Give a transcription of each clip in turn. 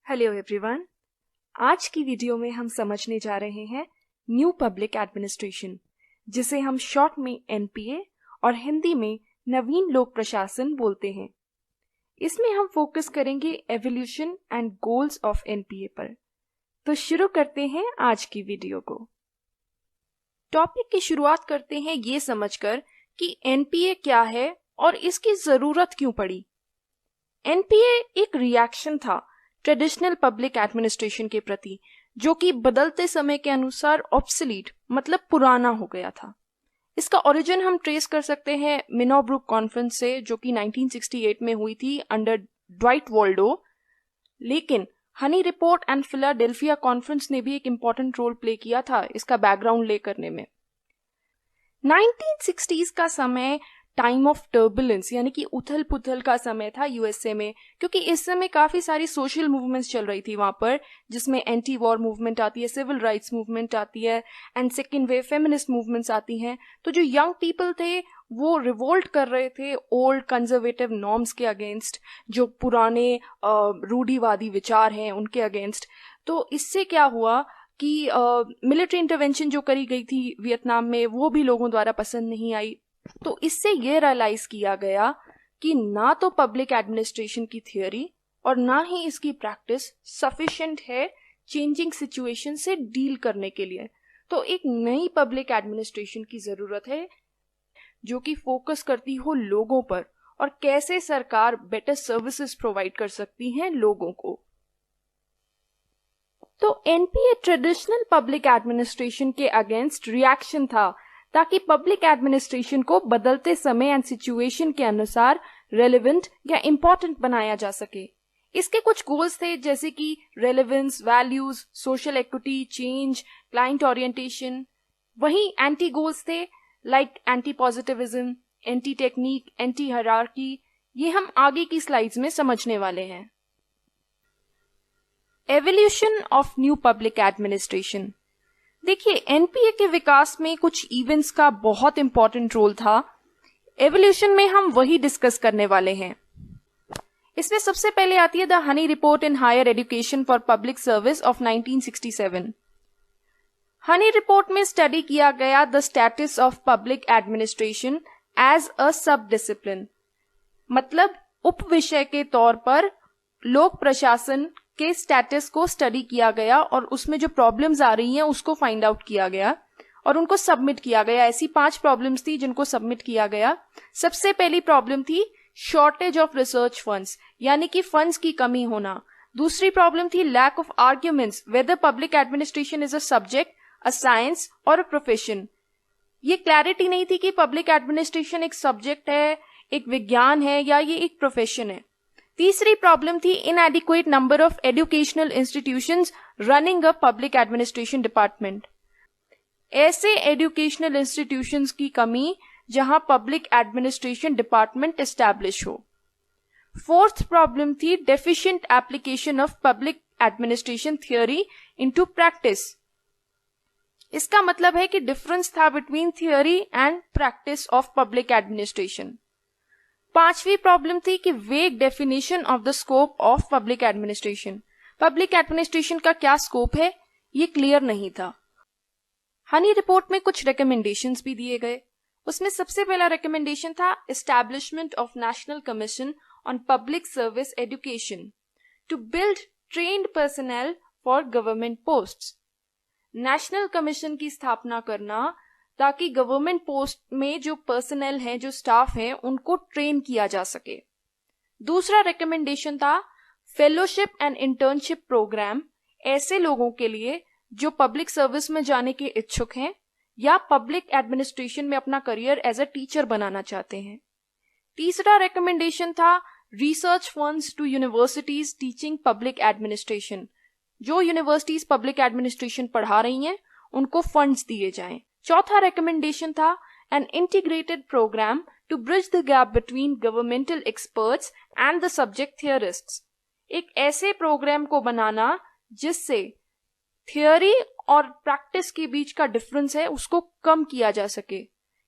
Hello everyone. आज की video में हम समझने जा रहे हैं न्यू पब्लिक एडमिनिस्ट्रेशन, जिसे हम शॉर्ट में एनपीए और हिंदी में नवीन लोक प्रशासन बोलते हैं। इसमें हम फोकस करेंगे evolution and goals of NPA पर। तो शुरू करते हैं आज की वीडियो को। टॉपिक की शुरुआत करते हैं ये समझकर कि एनपीए क्या है और इसकी जरूरत क्यों पड़ी। एनपीए एक रिएक्शन था ट्रेडिशनल पब्लिक एडमिनिस्ट्रेशन के प्रति, जो कि बदलते समय के अनुसार ऑब्सोलीट मतलब पुराना हो गया था। इसका ओरिजिन हम ट्रेस कर सकते हैं मिनोब्रुक कॉन्फ्रेंस से, जो कि 1968 में हुई थी अंडर ड्वाइट वॉल्डो। लेकिन Honey report and Philadelphia conference ने भी एक इम्पॉर्टेंट रोल प्ले किया था इसका बैकग्राउंड ले करने में। 1960s का समय टाइम ऑफ टर्बुलेंस यानी कि उथल पुथल का समय था यूएसए में, क्योंकि इस समय काफी सारी सोशल मूवमेंट्स चल रही थी वहां पर, जिसमें एंटी वॉर मूवमेंट आती है, सिविल राइट्स मूवमेंट आती है and second wave feminist movements आती हैं। तो जो यंग पीपल थे वो रिवोल्ट कर रहे थे ओल्ड कंजर्वेटिव नॉर्म्स के अगेंस्ट, जो पुराने रूढ़िवादी विचार हैं उनके अगेंस्ट। तो इससे क्या हुआ कि मिलिट्री इंटरवेंशन जो करी गई थी वियतनाम में वो भी लोगों द्वारा पसंद नहीं आई। तो इससे ये रियलाइज किया गया कि ना तो पब्लिक एडमिनिस्ट्रेशन की थियोरी और ना ही इसकी प्रैक्टिस सफिशिएंट है चेंजिंग सिचुएशन से डील करने के लिए। तो एक नई पब्लिक एडमिनिस्ट्रेशन की जरूरत है जो कि फोकस करती हो लोगों पर और कैसे सरकार बेटर सर्विसेज प्रोवाइड कर सकती है लोगों को। तो एनपीए ट्रेडिशनल पब्लिक एडमिनिस्ट्रेशन के अगेंस्ट रिएक्शन था, ताकि पब्लिक एडमिनिस्ट्रेशन को बदलते समय एंड सिचुएशन के अनुसार रेलेवेंट या इम्पोर्टेंट बनाया जा सके। इसके कुछ गोल्स थे, जैसे कि relevance, values, social equity, change, client orientation. वहीं एंटी गोल्स थे like anti positivism, anti technique, anti hierarchy. ये हम आगे की स्लाइड्स में समझने वाले हैं। Evolution of new public administration. देखिए, एनपीए के विकास में कुछ इवेंट्स का बहुत इंपॉर्टेंट रोल था। एवोल्यूशन में हम वही डिस्कस करने वाले हैं। इसमें सबसे पहले आती है the Honey report in higher education for public service of 1967। Honey report में स्टडी किया गया the status of public administration as a sub discipline, मतलब उप विषय के तौर पर लोक प्रशासन के स्टेटस को स्टडी किया गया और उसमें जो प्रॉब्लम्स आ रही हैं उसको फाइंड आउट किया गया और उनको सबमिट किया गया। ऐसी 5 प्रॉब्लम्स थी जिनको सबमिट किया गया। सबसे पहली प्रॉब्लम थी शॉर्टेज ऑफ रिसर्च फंड्स, यानी कि फंड्स की कमी होना। दूसरी प्रॉब्लम थी lack of arguments whether public administration is a subject, a science और अ प्रोफेशन। ये क्लैरिटी नहीं थी कि पब्लिक एडमिनिस्ट्रेशन एक सब्जेक्ट है, एक विज्ञान है या ये एक प्रोफेशन है। तीसरी प्रॉब्लम थी इनएडिक्वेट number of educational institutions running a public administration department. ऐसे एजुकेशनल इंस्टीट्यूशंस की कमी जहां पब्लिक एडमिनिस्ट्रेशन डिपार्टमेंट एस्टैब्लिश हो। फोर्थ प्रॉब्लम थी deficient application of public administration theory into practice. इसका मतलब है कि डिफरेंस था between theory and practice of public administration. पांचवी प्रॉब्लम थी कि वेग definition of the scope of public administration. Public administration का क्या स्कोप है ये क्लियर नहीं था। हनी रिपोर्ट में कुछ रिकमेंडेशंस भी दिए गए। उसमें सबसे पहला रिकमेंडेशन था establishment of national commission on public service education to build trained personnel for government posts. National commission की स्थापना करना ताकि गवर्नमेंट पोस्ट में जो पर्सनल हैं, जो स्टाफ हैं, उनको ट्रेन किया जा सके। दूसरा रिकमेंडेशन था फेलोशिप एंड इंटर्नशिप प्रोग्राम ऐसे लोगों के लिए जो पब्लिक सर्विस में जाने के इच्छुक हैं या पब्लिक एडमिनिस्ट्रेशन में अपना करियर एज अ टीचर बनाना चाहते हैं। तीसरा रिकमेंडेशन था research funds to universities teaching public administration. जो यूनिवर्सिटीज पब्लिक एडमिनिस्ट्रेशन पढ़ा रही हैं उनको फंड्स दिए जाएं। चौथा रिकमेंडेशन था an integrated programme to bridge the gap between governmental experts and the subject theorists. एक ऐसे प्रोग्राम को बनाना जिससे थियोरी और प्रैक्टिस के बीच का डिफरेंस है उसको कम किया जा सके,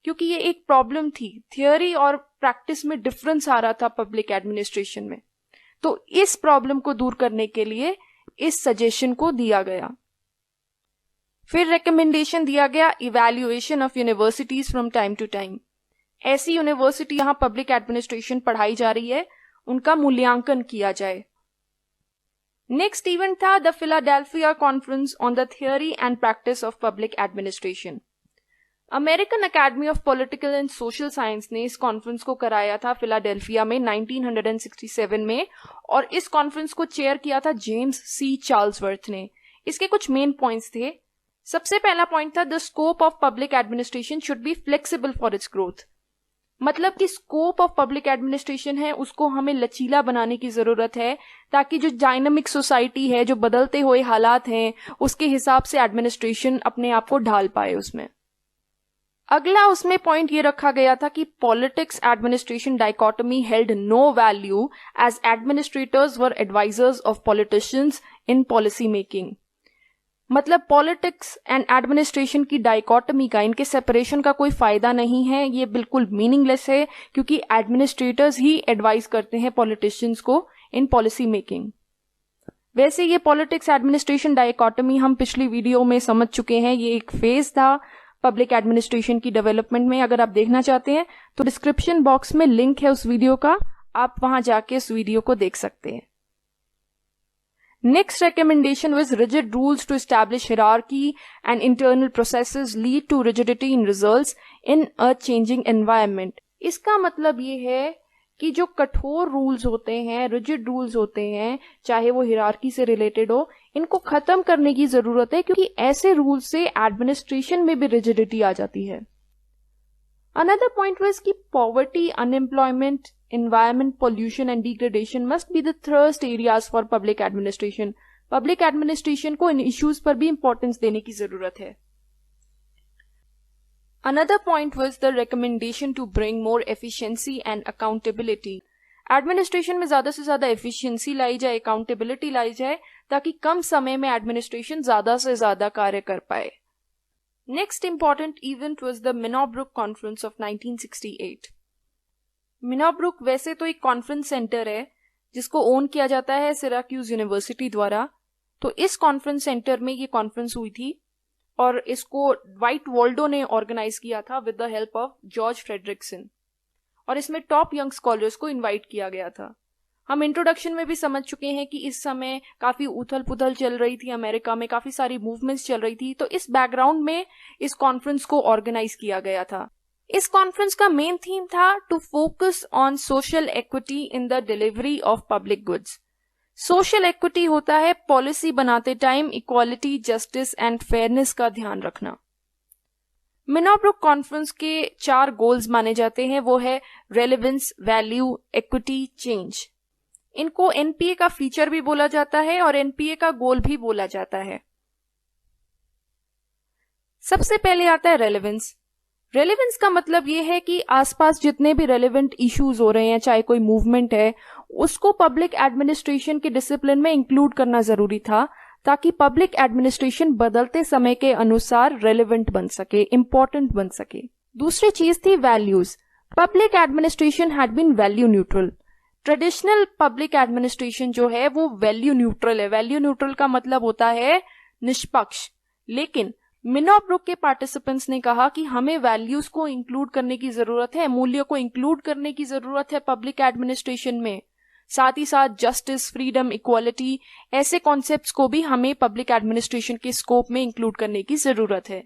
क्योंकि ये एक प्रॉब्लम थी, थियोरी और प्रैक्टिस में डिफरेंस आ रहा था पब्लिक एडमिनिस्ट्रेशन में। तो इस प्रॉब्लम को दूर करने के लिए इस सजेशन को दिया गया। फिर रिकमेंडेशन दिया गया evaluation of universities from time to time. ऐसी यूनिवर्सिटी जहां पब्लिक एडमिनिस्ट्रेशन पढ़ाई जा रही है उनका मूल्यांकन किया जाए। नेक्स्ट इवेंट था the Philadelphia conference on the theory and practice of public administration. American Academy of Political and Social Science ने इस कॉन्फ्रेंस को कराया था फिलाडेल्फिया में 1967 में, और इस कॉन्फ्रेंस को चेयर किया था जेम्स सी चार्ल्सवर्थ ने। इसके कुछ मेन पॉइंट्स थे। सबसे पहला पॉइंट था the scope of public administration should be flexible for its growth. मतलब कि स्कोप ऑफ पब्लिक एडमिनिस्ट्रेशन है उसको हमें लचीला बनाने की जरूरत है, ताकि जो डायनामिक सोसाइटी है, जो बदलते हुए हालात हैं, उसके हिसाब से एडमिनिस्ट्रेशन अपने आप को ढाल पाए उसमें। अगला उसमें पॉइंट ये रखा गया था कि politics administration dichotomy held no value as administrators were advisers of politicians in policy making. मतलब पॉलिटिक्स एंड एडमिनिस्ट्रेशन की डाइकोटमी का, इनके सेपरेशन का कोई फायदा नहीं है, ये बिल्कुल मीनिंगलेस है, क्योंकि एडमिनिस्ट्रेटर्स ही एडवाइस करते हैं पॉलिटिशियंस को इन पॉलिसी मेकिंग। वैसे ये पॉलिटिक्स एडमिनिस्ट्रेशन डाइकोटमी हम पिछली वीडियो में समझ चुके हैं, ये एक फेज था पब्लिक एडमिनिस्ट्रेशन की डेवलपमेंट में। अगर आप देखना चाहते हैं तो डिस्क्रिप्शन बॉक्स में लिंक है उस वीडियो का, आप वहां जाके उस वीडियो को देख सकते हैं। Next recommendation was rigid rules to establish hierarchy and internal processes lead to rigidity in results in a changing environment। इसका मतलब ये है कि जो कठोर रूल्स होते हैं, रिजिड रूल्स होते हैं, चाहे वो हिरार्की से रिलेटेड हो, इनको खत्म करने की जरूरत है, क्योंकि ऐसे रूल्स से एडमिनिस्ट्रेशन में भी रिजिडिटी आ जाती है। Another point was कि poverty, unemployment, environment, pollution and degradation must be the thrust areas for public administration। Public administration को इन issues पर भी importance देने की जरूरत है। Another point was the recommendation to bring more efficiency and accountability। Administration में ज्यादा से ज्यादा efficiency लाई जाए, accountability लाई जाए, ताकि कम समय में administration ज्यादा से ज्यादा कार्य कर पाए। Next important event was the Minnowbrook Conference of 1968। Minnowbrook वैसे तो एक कॉन्फ्रेंस सेंटर है जिसको ओन किया जाता है सिराक्यूज यूनिवर्सिटी द्वारा। तो इस कॉन्फ्रेंस सेंटर में ये कॉन्फ्रेंस हुई थी और इसको व्हाइट वॉल्डो ने ऑर्गेनाइज किया था with the help of George Frederiksen, और इसमें टॉप यंग स्कॉलर्स को इनवाइट किया गया था। हम इंट्रोडक्शन में भी समझ चुके हैं कि इस समय काफी उथल पुथल चल रही थी अमेरिका में, काफी सारी मूवमेंट्स चल रही थी, तो इस बैकग्राउंड में इस कॉन्फ्रेंस को ऑर्गेनाइज किया गया था। इस कॉन्फ्रेंस का मेन थीम था to focus on social equity in the delivery of public goods. Social equity होता है पॉलिसी बनाते time equality, justice and fairness का ध्यान रखना। मिनोब्रुक कॉन्फ्रेंस के 4 गोल्स माने जाते हैं, वो है रेलेवेंस, वैल्यू, इक्विटी, चेंज। इनको एनपीए का फीचर भी बोला जाता है और एनपीए का गोल भी बोला जाता है। सबसे पहले आता है रेलेवेंस। रेलेवेंस का मतलब ये है कि आसपास जितने भी रेलेवेंट इश्यूज हो रहे हैं, चाहे कोई मूवमेंट है, उसको पब्लिक एडमिनिस्ट्रेशन के डिसिप्लिन में इंक्लूड करना जरूरी था, ताकि पब्लिक एडमिनिस्ट्रेशन बदलते समय के अनुसार रेलेवेंट बन सके, इंपॉर्टेंट बन सके। दूसरी चीज थी values. Public administration had been value neutral. Traditional public administration जो है वो वैल्यू न्यूट्रल है। वैल्यू न्यूट्रल का मतलब होता है निष्पक्ष। लेकिन मिनोब्रुक के पार्टिसिपेंट्स ने कहा कि हमें वैल्यूज को इंक्लूड करने की जरूरत है, मूल्य को इंक्लूड करने की जरूरत है पब्लिक एडमिनिस्ट्रेशन में। साथ ही साथ जस्टिस, फ्रीडम, इक्वालिटी, ऐसे कॉन्सेप्ट्स को भी हमें पब्लिक एडमिनिस्ट्रेशन के स्कोप में इंक्लूड करने की जरूरत है।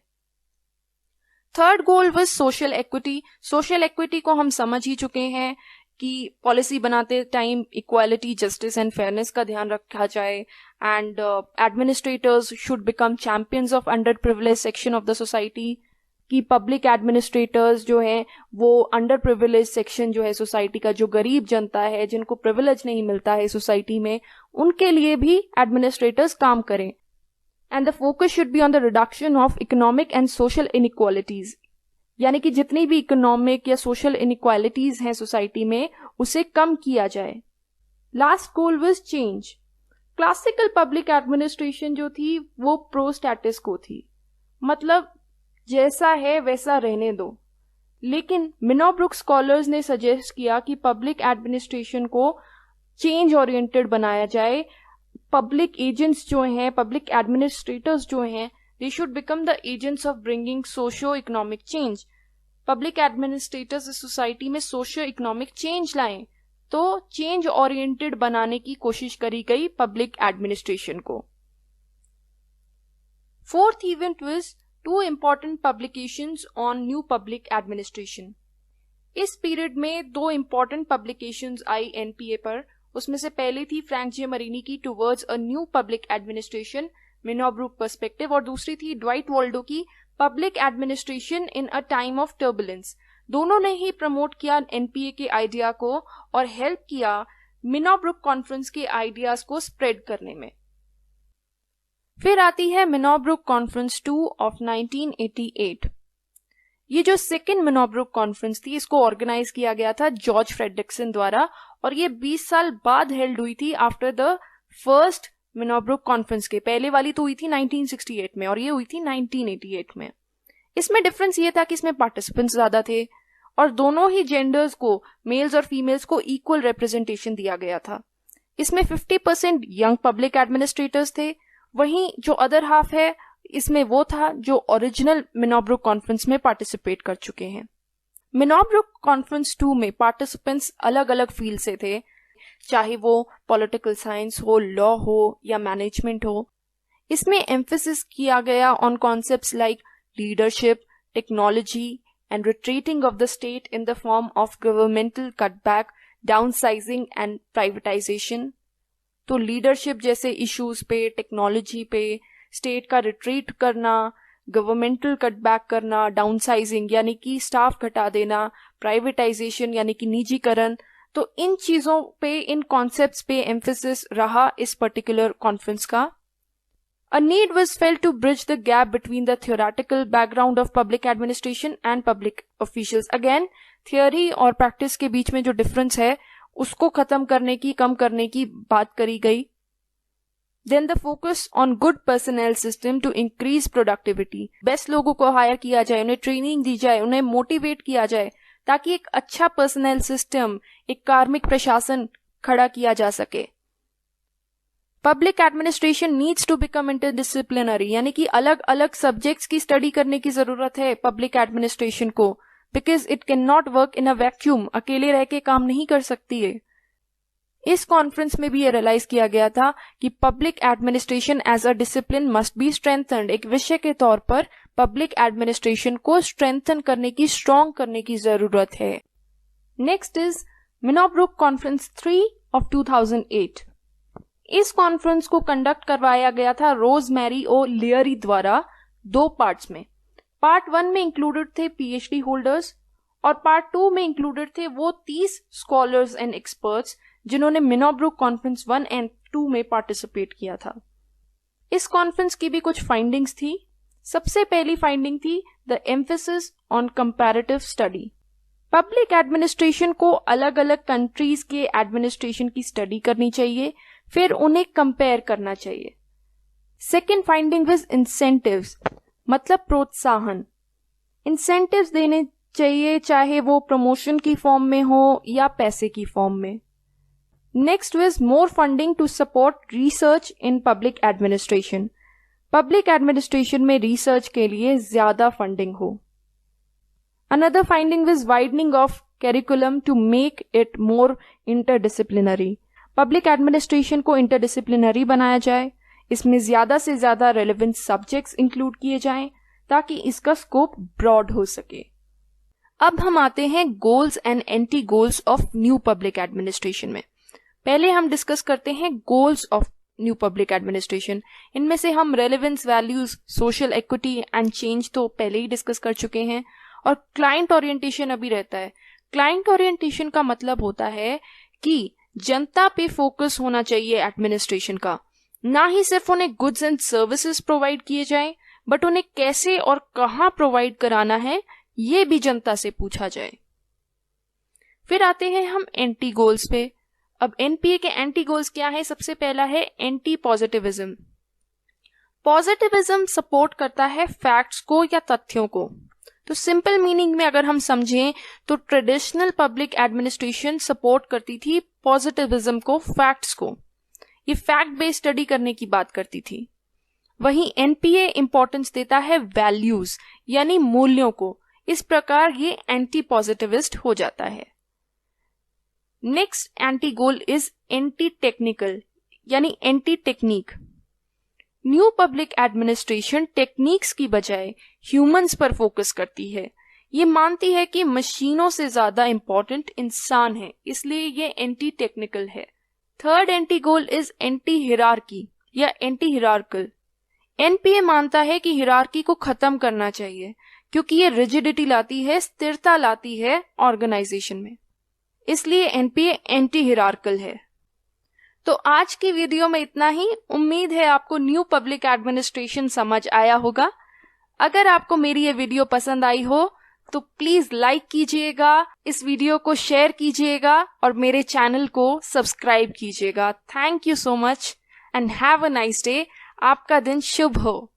Third goal was social equity. Social equity को हम समझ ही चुके हैं कि पॉलिसी बनाते time equality, justice and fairness का ध्यान रखा जाए, and administrators should become champions of under privilege section of the society. कि पब्लिक एडमिनिस्ट्रेटर्स जो है वो अंडर प्रिविलेज सेक्शन जो है सोसाइटी का, जो गरीब जनता है, जिनको प्रिविलेज नहीं मिलता है सोसाइटी में, उनके लिए भी एडमिनिस्ट्रेटर्स काम करें। And the focus should be on the reduction of economic and social inequalities. यानी कि जितनी भी इकोनॉमिक या सोशल इनइक्वालिटीज हैं सोसाइटी में, उसे कम किया जाए। Last goal was change. Classical public administration जो थी वो प्रो स्टैटस को थी, मतलब जैसा है वैसा रहने दो। लेकिन मिनोब्रुक स्कॉलर्स ने सजेस्ट किया कि पब्लिक एडमिनिस्ट्रेशन को चेंज ओरिएंटेड बनाया जाए, पब्लिक एजेंट्स जो हैं, पब्लिक एडमिनिस्ट्रेटर्स जो हैं, they should become the agents of bringing socio economic change. Public administrators इस सोसाइटी में सोशियो इकोनॉमिक चेंज लाएं, तो चेंज ओरिएंटेड बनाने की कोशिश करी गई पब्लिक एडमिनिस्ट्रेशन को। Fourth event was 2 important publications on new public administration। इस पीरियड में 2 important publications आई एनपीए पर। उसमें से पहली थी फ्रैंक जे मरीनी की towards a new public administration, Minnowbrook perspective, और दूसरी थी ड्वाइट वॉल्डो की public administration in a time of turbulence. दोनों ने ही प्रमोट किया एनपीए के आइडिया को और हेल्प किया मिनोब्रूक कॉन्फ्रेंस के आइडियाज को स्प्रेड करने में। फिर आती है मिनोब्रूक कॉन्फ्रेंस 2 ऑफ 1988। ये जो सेकेंड मिनोब्रूक कॉन्फ्रेंस थी, इसको ऑर्गेनाइज किया गया था जॉर्ज फ्रेडरिक्सन द्वारा, और ये 20 साल बाद हेल्ड हुई थी आफ्टर द फर्स्ट मिनोब्रूक कॉन्फ्रेंस के। पहले वाली तो हुई थी 1968 में और ये हुई थी 1988 में। इसमें डिफरेंस ये था कि इसमें पार्टिसिपेंट्स ज्यादा थे और दोनों ही जेंडर्स को, मेल्स और फीमेल्स को, इक्वल रिप्रेजेंटेशन दिया गया था। इसमें 50% यंग पब्लिक एडमिनिस्ट्रेटर्स थे, वहीं जो अदर हाफ है इसमें वो था जो ओरिजिनल मिनोब्रूक कॉन्फ्रेंस में पार्टिसिपेट कर चुके हैं। मिनोब्रूक कॉन्फ्रेंस 2 में पार्टिसिपेंट्स अलग अलग फील्ड से थे, चाहे वो पॉलिटिकल साइंस हो, लॉ हो या मैनेजमेंट हो। इसमें एम्फेसिस किया गया on concepts like leadership, technology and retreating of the state in the form of governmental cutback, downsizing and privatisation. तो लीडरशिप जैसे इश्यूज पे, टेक्नोलॉजी पे, स्टेट का रिट्रीट करना, गवर्नमेंटल कटबैक करना, डाउनसाइजिंग यानी कि स्टाफ घटा देना, प्राइवेटाइजेशन यानी कि निजीकरण, तो इन चीजों पे, इन कॉन्सेप्ट्स पे एम्फेसिस रहा इस पर्टिकुलर कॉन्फ्रेंस का। A need was felt to bridge the gap between the theoretical background of public administration and public officials. Again, theory और practice के बीच में जो difference है उसको खत्म करने की, कम करने की बात करी गई। Then the focus on good personnel system to increase productivity. Best लोगों को हायर किया जाए, उन्हें ट्रेनिंग दी जाए, उन्हें मोटिवेट किया जाए ताकि एक अच्छा पर्सनल सिस्टम, एक कार्मिक प्रशासन खड़ा किया जा सके। Public administration needs to become interdisciplinary, यानी कि अलग अलग सब्जेक्ट्स की स्टडी करने की जरूरत है पब्लिक एडमिनिस्ट्रेशन को, because it can not work in a vacuum, अकेले रह के काम नहीं कर सकती है। इस कॉन्फ्रेंस में भी ये रियलाइज किया गया था कि public administration as a discipline must be strengthened. एक विषय के तौर पर पब्लिक एडमिनिस्ट्रेशन को स्ट्रेंथन करने की, स्ट्रॉन्ग करने की जरूरत है। Next is Minnowbrook conference 3 of 2008। इस कॉन्फ्रेंस को कंडक्ट करवाया गया था रोजमेरी ओ लियरी द्वारा 2 पार्ट्स में। पार्ट 1 में इंक्लूडेड थे पीएचडी होल्डर्स और पार्ट 2 में इंक्लूडेड थे वो 30 स्कॉलर्स एंड एक्सपर्ट्स जिन्होंने मिनोब्रूक कॉन्फ्रेंस 1 एंड 2 में पार्टिसिपेट किया था। इस कॉन्फ्रेंस की भी कुछ फाइंडिंग्स थी। सबसे पहली फाइंडिंग थी the emphasis on comparative study. Public administration को अलग अलग कंट्रीज के एडमिनिस्ट्रेशन की स्टडी करनी चाहिए, फिर उन्हें कंपेयर करना चाहिए। सेकेंड फाइंडिंग विज इंसेंटिव्स, मतलब प्रोत्साहन। इंसेंटिव्स देने चाहिए, चाहे वो प्रमोशन की फॉर्म में हो या पैसे की फॉर्म में। Next was more funding to support research in public administration. Public administration में रिसर्च के लिए ज्यादा फंडिंग हो। Another finding was widening of curriculum to make it more interdisciplinary. Public administration को इंटरडिसिप्लिनरी बनाया जाए, इसमें ज्यादा से ज्यादा रेलेवेंट सब्जेक्ट्स इंक्लूड किए जाएं ताकि इसका स्कोप ब्रॉड हो सके। अब हम आते हैं goals and anti goals of new public administration में। पहले हम डिस्कस करते हैं goals of new public administration. इनमें से हम relevance, values, social equity and change तो पहले ही डिस्कस कर चुके हैं और क्लाइंट ओरिएंटेशन अभी रहता है। क्लाइंट ओरिएंटेशन का मतलब होता है कि जनता पे फोकस होना चाहिए एडमिनिस्ट्रेशन का, ना ही सिर्फ उन्हें गुड्स एंड सर्विसेज प्रोवाइड किए जाएं, बट उन्हें कैसे और कहां प्रोवाइड कराना है ये भी जनता से पूछा जाए। फिर आते हैं हम एंटी गोल्स पे। अब एनपीए के एंटी गोल्स क्या है? सबसे पहला है एंटी पॉजिटिविज्म। पॉजिटिविज्म सपोर्ट करता है फैक्ट्स को या तथ्यों को। तो सिंपल मीनिंग में अगर हम समझें तो ट्रेडिशनल पब्लिक एडमिनिस्ट्रेशन सपोर्ट करती थी पॉजिटिविज्म को, फैक्ट्स को। ये फैक्ट बेस्ड स्टडी करने की बात करती थी। वहीं एनपीए इंपॉर्टेंस देता है वैल्यूज यानी मूल्यों को। इस प्रकार ये एंटी पॉजिटिविस्ट हो जाता है। Next anti goal is anti technical यानी anti technique. New public administration techniques की बजाय ह्यूमंस पर फोकस करती है। ये मानती है कि मशीनों से ज्यादा इंपॉर्टेंट इंसान है, इसलिए ये एंटी टेक्निकल है। Third anti goal is anti hierarchy या एंटी हिरार्कल। एनपीए मानता है कि हिरार्की को खत्म करना चाहिए क्योंकि ये रिजिडिटी लाती है, स्थिरता लाती है ऑर्गेनाइजेशन में, इसलिए एनपीए एंटी हिरार्कल है। तो आज की वीडियो में इतना ही। उम्मीद है आपको न्यू पब्लिक एडमिनिस्ट्रेशन समझ आया होगा। अगर आपको मेरी ये वीडियो पसंद आई हो तो प्लीज लाइक कीजिएगा, इस वीडियो को शेयर कीजिएगा और मेरे चैनल को सब्सक्राइब कीजिएगा। Thank you so much and have a nice day. आपका दिन शुभ हो।